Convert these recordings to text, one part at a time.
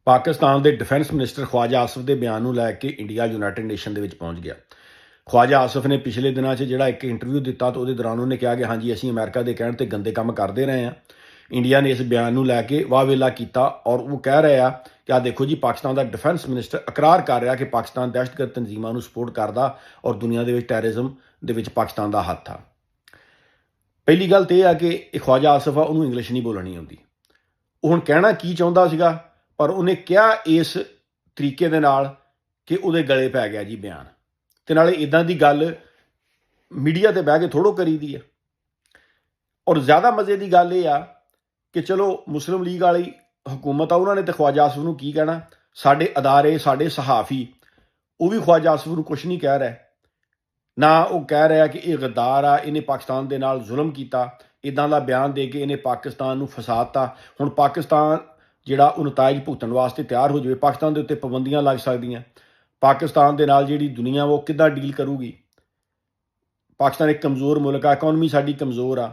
ਪਾਕਿਸਤਾਨ ਦੇ defence minister Khwaja Asif ਦੇ ਬਿਆਨ ਨੂੰ ਲੈ ਕੇ ਇੰਡੀਆ ਯੂਨਾਈਟਿਡ ਨੇਸ਼ਨ ਦੇ ਵਿੱਚ ਪਹੁੰਚ ਗਿਆ। ख्वाजा आसिफ ਨੇ ਪਿਛਲੇ ਦਿਨਾਂ 'ਚ ਜਿਹੜਾ ਇੱਕ ਇੰਟਰਵਿਊ ਦਿੱਤਾ ਤਾਂ ਉਹਦੇ ਦੌਰਾਨ ਉਹਨੇ ਕਿਹਾ ਕਿ ਹਾਂਜੀ ਅਸੀਂ ਅਮਰੀਕਾ ਦੇ ਕਹਿਣ 'ਤੇ ਗੰਦੇ ਕੰਮ ਕਰਦੇ ਰਹੇ ਹਾਂ। ਇੰਡੀਆ ਨੇ ਇਸ ਬਿਆਨ ਨੂੰ ਲੈ ਕੇ ਵਾਹ-ਵੇਲਾ ਕੀਤਾ ਔਰ ਉਹ ਕਹਿ ਰਹੇ ਆ ਕਿ ਆ ਦੇਖੋ ਜੀ ਪਾਕਿਸਤਾਨ ਦਾ ਡਿਫੈਂਸ ਮਿਨਿਸਟਰ ਇਕਰਾਰ ਕਰ ਰਿਹਾ ਕਿ ਪਾਕਿਸਤਾਨ ਦਹਿਸ਼ਤਗਰਦ ਤਨਜ਼ੀਮਾਂ ਨੂੰ ਸਪੋਰਟ ਕਰਦਾ ਔਰ ਦੁਨੀਆ ਦੇ ਵਿੱਚ ਟੈਰਰਿਜ਼ਮ ਦੇ ਵਿੱਚ ਪਾਕਿਸਤਾਨ ਦਾ ਹੱਥ ਆ। ਪਹਿਲੀ ਗੱਲ ਤਾਂ ਇਹ ਆ ਕਿ ਇਹ ख्वाजा आसिफ ਆ, ਉਹਨੂੰ ਇੰਗਲਿਸ਼ ਨਹੀਂ ਬੋਲਣੀ ਆਉਂਦੀ। ਉਹ ਹੁਣ ਕਹਿਣਾ ਕੀ ਚਾਹੁੰਦਾ ਸੀਗਾ, ਪਰ ਉਹਨੇ ਕਿਹਾ ਇਸ ਤਰੀਕੇ ਦੇ ਨਾਲ ਕਿ ਉਹਦੇ ਗਲੇ ਪੈ ਗਿਆ ਜੀ ਬਿਆਨ। ਅਤੇ ਨਾਲੇ ਇੱਦਾਂ ਦੀ ਗੱਲ ਮੀਡੀਆ 'ਤੇ ਬਹਿ ਕੇ ਥੋੜ੍ਹੋ ਕਰੀਦੀ ਆ। ਔਰ ਜ਼ਿਆਦਾ ਮਜ਼ੇ ਦੀ ਗੱਲ ਇਹ ਆ ਕਿ ਚਲੋ ਮੁਸਲਿਮ ਲੀਗ ਵਾਲੀ ਹਕੂਮਤ ਆ, ਉਹਨਾਂ ਨੇ ਤਾਂ ख्वाजा आसिफ ਨੂੰ ਕੀ ਕਹਿਣਾ। ਸਾਡੇ ਅਦਾਰੇ, ਸਾਡੇ ਸਹਾਫੀ, ਉਹ ਵੀ ख्वाजा आसिफ ਨੂੰ ਕੁਛ ਨਹੀਂ ਕਹਿ ਰਹੇ। ਨਾ ਉਹ ਕਹਿ ਰਿਹਾ ਕਿ ਇਹ ਗੱਦਾਰ ਆ, ਇਹਨੇ ਪਾਕਿਸਤਾਨ ਦੇ ਨਾਲ ਜ਼ੁਲਮ ਕੀਤਾ, ਇੱਦਾਂ ਦਾ ਬਿਆਨ ਦੇ ਕੇ ਇਹਨੇ ਪਾਕਿਸਤਾਨ ਨੂੰ ਫਸਾਤਾ। ਹੁਣ ਪਾਕਿਸਤਾਨ ਜਿਹੜਾ ਉਹ ਨਤਾਇਜ ਭੁਗਤਣ ਵਾਸਤੇ ਤਿਆਰ ਹੋ ਜਾਵੇ, ਪਾਕਿਸਤਾਨ ਦੇ ਉੱਤੇ ਪਾਬੰਦੀਆਂ ਲੱਗ ਸਕਦੀਆਂ। ਪਾਕਿਸਤਾਨ ਦੇ ਨਾਲ ਜਿਹੜੀ ਦੁਨੀਆ ਉਹ ਕਿੱਦਾਂ ਡੀਲ ਕਰੂਗੀ। ਪਾਕਿਸਤਾਨ ਇੱਕ ਕਮਜ਼ੋਰ ਮੁਲਕ ਆ, ਇਕਨੋਮੀ ਸਾਡੀ ਕਮਜ਼ੋਰ ਆ,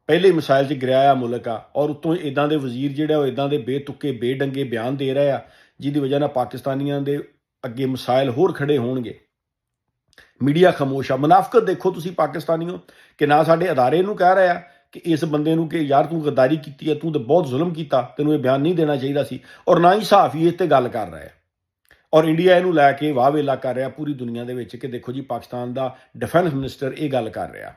ਪਹਿਲੇ ਮਿਸਾਈਲ 'ਚ ਗਿਰਾਇਆ ਮੁਲਕ ਆ, ਔਰ ਉੱਤੋਂ ਇੱਦਾਂ ਦੇ ਵਜ਼ੀਰ ਜਿਹੜੇ ਉਹ ਇੱਦਾਂ ਦੇ ਬੇਤੁੱਕੇ ਬੇਡੰਗੇ ਬਿਆਨ ਦੇ ਰਹੇ ਆ ਜਿਹਦੀ ਵਜ੍ਹਾ ਨਾਲ ਪਾਕਿਸਤਾਨੀਆਂ ਦੇ ਅੱਗੇ ਮਿਸਾਈਲ ਹੋਰ ਖੜੇ ਹੋਣਗੇ। ਮੀਡੀਆ ਖਾਮੋਸ਼ ਆ। ਮੁਨਾਫਕਤ ਦੇਖੋ ਤੁਸੀਂ ਪਾਕਿਸਤਾਨੀਓ, ਕਿ ਨਾ ਸਾਡੇ ਅਦਾਰੇ ਨੂੰ ਕਹਿ ਰਹੇ ਆ ਕਿ ਇਸ ਬੰਦੇ ਨੂੰ ਕਿ ਯਾਰ ਤੂੰ ਗੱਦਾਰੀ ਕੀਤੀ ਹੈ, ਤੂੰ ਤਾਂ ਬਹੁਤ ਜ਼ੁਲਮ ਕੀਤਾ, ਤੈਨੂੰ ਇਹ ਬਿਆਨ ਨਹੀਂ ਦੇਣਾ ਚਾਹੀਦਾ ਸੀ, ਔਰ ਨਾ ਹੀ ਸਹਾਫੀ ਇਸ 'ਤੇ ਗੱਲ ਕਰ ਰਹੇ ਆ। ਔਰ ਇੰਡੀਆ ਇਹਨੂੰ ਲੈ ਕੇ ਵਾਹ-ਵੇਲਾ ਕਰ ਰਿਹਾ ਪੂਰੀ ਦੁਨੀਆ ਦੇ ਵਿੱਚ ਕਿ ਦੇਖੋ ਜੀ ਪਾਕਿਸਤਾਨ ਦਾ ਡਿਫੈਂਸ ਮਿਨਿਸਟਰ ਇਹ ਗੱਲ ਕਰ ਰਿਹਾ।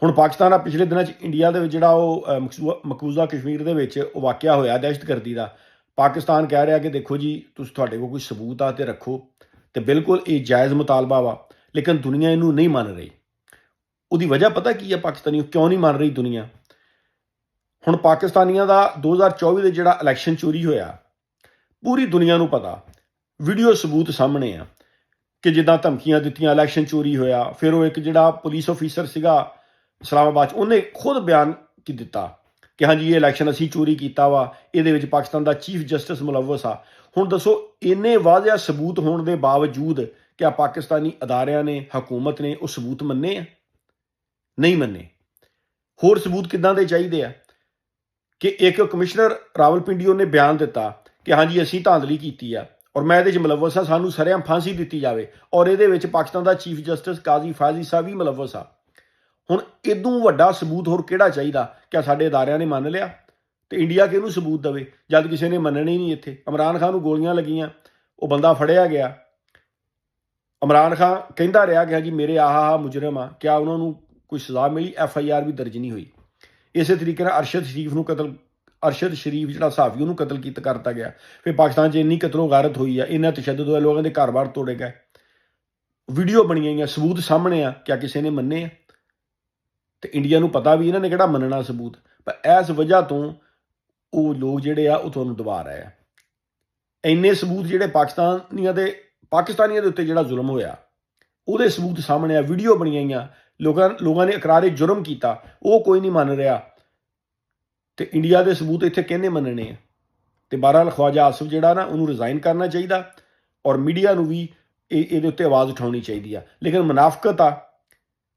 ਹੁਣ ਪਾਕਿਸਤਾਨ ਆ ਪਿਛਲੇ ਦਿਨਾਂ 'ਚ ਇੰਡੀਆ ਦੇ ਵਿੱਚ ਜਿਹੜਾ ਉਹ ਮਕਬੂਜ਼ਾ ਕਸ਼ਮੀਰ ਦੇ ਵਿੱਚ ਉਹ ਵਾਕਿਆ ਹੋਇਆ ਦਹਿਸ਼ਤਗਰਦੀ ਦਾ, ਪਾਕਿਸਤਾਨ ਕਹਿ ਰਿਹਾ ਕਿ ਦੇਖੋ ਜੀ ਤੁਸੀਂ ਤੁਹਾਡੇ ਕੋਲ ਕੋਈ ਸਬੂਤ ਆ ਤੇ ਰੱਖੋ, ਤੇ ਬਿਲਕੁਲ ਇਹ ਜਾਇਜ਼ ਮੁਤਾਲਬਾ ਵਾ, ਲੇਕਿਨ ਦੁਨੀਆ ਇਹਨੂੰ ਨਹੀਂ ਮੰਨ ਰਹੀ। ਉਹਦੀ ਵਜ੍ਹਾ ਪਤਾ ਕੀ ਹੈ ਪਾਕਿਸਤਾਨੀ ਕਿਉਂ ਨਹੀਂ ਮੰਨ ਰਹੀ ਦੁਨੀਆ? ਹੁਣ ਪਾਕਿਸਤਾਨੀਆਂ ਦਾ 2024 ਦੇ ਜਿਹੜਾ ਇਲੈਕਸ਼ਨ ਚੋਰੀ ਹੋਇਆ, ਪੂਰੀ ਦੁਨੀਆ ਨੂੰ ਪਤਾ, ਵੀਡੀਓ ਸਬੂਤ ਸਾਹਮਣੇ ਆ ਕਿ ਜਿੱਦਾਂ ਧਮਕੀਆਂ ਦਿੱਤੀਆਂ, ਇਲੈਕਸ਼ਨ ਚੋਰੀ ਹੋਇਆ। ਫਿਰ ਉਹ ਇੱਕ ਜਿਹੜਾ ਪੁਲਿਸ ਆਫੀਸਰ ਸੀਗਾ ਇਸਲਾਮਾਬਾਦ 'ਚ, ਉਹਨੇ ਖੁਦ ਬਿਆਨ ਕੀ ਦਿੱਤਾ ਕਿ ਹਾਂਜੀ ਇਹ ਇਲੈਕਸ਼ਨ ਅਸੀਂ ਚੋਰੀ ਕੀਤਾ ਵਾ, ਇਹਦੇ ਵਿੱਚ ਪਾਕਿਸਤਾਨ ਦਾ ਚੀਫ ਜਸਟਿਸ ਮੁਲਵਸ ਆ। ਹੁਣ ਦੱਸੋ ਇੰਨੇ ਵਾਜ਼ਿਆ ਸਬੂਤ ਹੋਣ ਦੇ ਬਾਵਜੂਦ ਕਿਆ ਪਾਕਿਸਤਾਨੀ ਅਦਾਰਿਆਂ ਨੇ, ਹਕੂਮਤ ਨੇ ਉਹ ਸਬੂਤ ਮੰਨੇ ਆ? ਨਹੀਂ ਮੰਨੇ। ਹੋਰ ਸਬੂਤ ਕਿੱਦਾਂ ਦੇ ਚਾਹੀਦੇ ਆ ਕਿ ਇੱਕ ਕਮਿਸ਼ਨਰ ਰਾਵਲਪਿੰਡੀ ਉਹਨੇ ਬਿਆਨ ਦਿੱਤਾ ਕਿ ਹਾਂਜੀ ਅਸੀਂ ਧਾਂਦਲੀ ਕੀਤੀ ਆ ਔਰ ਮੈਂ ਇਹਦੇ 'ਚ ਮੁਲਵਸ ਆ, ਸਾਨੂੰ ਸਰੇਆਮ ਫਾਂਸੀ ਦਿੱਤੀ ਜਾਵੇ, ਔਰ ਇਹਦੇ ਵਿੱਚ ਪਾਕਿਸਤਾਨ ਦਾ ਚੀਫ ਜਸਟਿਸ ਕਾਜ਼ੀ ਫਾਜ਼ੀ ਸਾਹਿਬ ਵੀ ਮੁਲਵਸ ਆ। ਹੁਣ ਇਦੋਂ ਵੱਡਾ ਸਬੂਤ ਹੋਰ ਕਿਹੜਾ ਚਾਹੀਦਾ? ਕਿਆ ਸਾਡੇ ਅਦਾਰਿਆਂ ਨੇ ਮੰਨ ਲਿਆ? ਤੇ ਇੰਡੀਆ ਕਿਹਨੂੰ ਸਬੂਤ ਦੇਵੇ ਜਦ ਕਿਸੇ ਨੇ ਮੰਨਣੇ ਹੀ ਨਹੀਂ। ਇੱਥੇ ਇਮਰਾਨ ਖਾਨ ਨੂੰ ਗੋਲੀਆਂ ਲੱਗੀਆਂ, ਉਹ ਬੰਦਾ ਫੜਿਆ ਗਿਆ, ਇਮਰਾਨ ਖਾਨ ਕਹਿੰਦਾ ਰਿਹਾ ਕਿ ਹਾਂਜੀ ਮੇਰੇ ਆਹ ਮੁਜਰਮ ਆ, ਕਿਆ ਉਹਨਾਂ ਨੂੰ ਕੋਈ ਸਜ਼ਾ ਮਿਲੀ? FIR ਵੀ ਦਰਜ ਨਹੀਂ ਹੋਈ। ਇਸੇ ਤਰੀਕੇ ਨਾਲ ਅਰਸ਼ਦ ਸ਼ਰੀਫ ਜਿਹੜਾ ਸਹਾਫੀ ਉਹਨੂੰ ਕਤਲ ਕਰਤਾ ਗਿਆ। ਫਿਰ ਪਾਕਿਸਤਾਨ 'ਚ ਇੰਨੀ ਕਤਲੋ ਗਾਰਤ ਹੋਈ ਆ, ਇੰਨਾ ਤਸ਼ੱਦਦ ਹੋਇਆ, ਲੋਕਾਂ ਦੇ ਘਰ-ਬਾਰ ਤੋੜੇ ਗਏ, ਵੀਡੀਓ ਬਣੀਆਂ ਹੋਈਆਂ, ਸਬੂਤ ਸਾਹਮਣੇ ਆ, ਕਿਆ ਕਿਸੇ ਨੇ ਮੰਨੇ ਆ? ਤੇ ਇੰਡੀਆ ਨੂੰ ਪਤਾ ਵੀ ਇਹਨਾਂ ਨੇ ਕਿਹੜਾ ਮੰਨਣਾ ਸਬੂਤ, ਪਰ ਇਸ ਵਜ੍ਹਾ ਤੋਂ ਉਹ ਲੋਕ ਜਿਹੜੇ ਆ ਉਹ ਤੁਹਾਨੂੰ ਦਬਾ ਰਹੇ ਆ। ਇੰਨੇ ਸਬੂਤ ਜਿਹੜੇ ਪਾਕਿਸਤਾਨੀਆਂ ਦੇ ਉੱਤੇ ਜਿਹੜਾ ਜ਼ੁਲਮ ਹੋਇਆ ਉਹਦੇ ਸਬੂਤ ਸਾਹਮਣੇ ਆ, ਵੀਡੀਓ ਬਣੀਆਂ ਹੋਈਆਂ, ਲੋਕਾਂ ਨੇ ਇਕਰਾਰੇ ਜੁਰਮ ਕੀਤਾ, ਉਹ ਕੋਈ ਨਹੀਂ ਮੰਨ ਰਿਹਾ। ਤੇ ਇੰਡੀਆ ਦੇ ਸਬੂਤ ਇੱਥੇ ਕਿਹਨੇ ਮੰਨਣੇ ਆ? ਤੇ ਬਹਰਹਾਲ ख्वाजा आसिफ ਜਿਹੜਾ ਨਾ ਉਹਨੂੰ ਰਿਜ਼ਾਈਨ ਕਰਨਾ ਚਾਹੀਦਾ, ਔਰ ਮੀਡੀਆ ਨੂੰ ਵੀ ਇਹਦੇ ਉੱਤੇ ਆਵਾਜ਼ ਉਠਾਉਣੀ ਚਾਹੀਦੀ ਆ। ਲੇਕਿਨ ਮੁਨਾਫਕਤ ਆ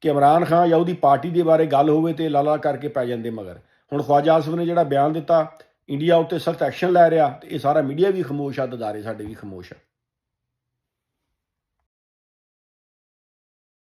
ਕਿ ਇਮਰਾਨ ਖਾਨ ਜਾਂ ਉਹਦੀ ਪਾਰਟੀ ਦੇ ਬਾਰੇ ਗੱਲ ਹੋਵੇ ਤੇ ਲਾਲਾ ਕਰਕੇ ਪੈ ਜਾਂਦੇ ਮਗਰ। ਹੁਣ ख्वाजा आसिफ ਨੇ ਜਿਹੜਾ ਬਿਆਨ ਦਿੱਤਾ, ਇੰਡੀਆ ਉੱਤੇ ਸਖਤ ਐਕਸ਼ਨ ਲੈ ਰਿਹਾ, ਤੇ ਇਹ ਸਾਰਾ ਮੀਡੀਆ ਵੀ ਖਾਮੋਸ਼ ਆ, ਅਦਾਰੇ ਸਾਡੇ ਵੀ ਖਾਮੋਸ਼ ਆ।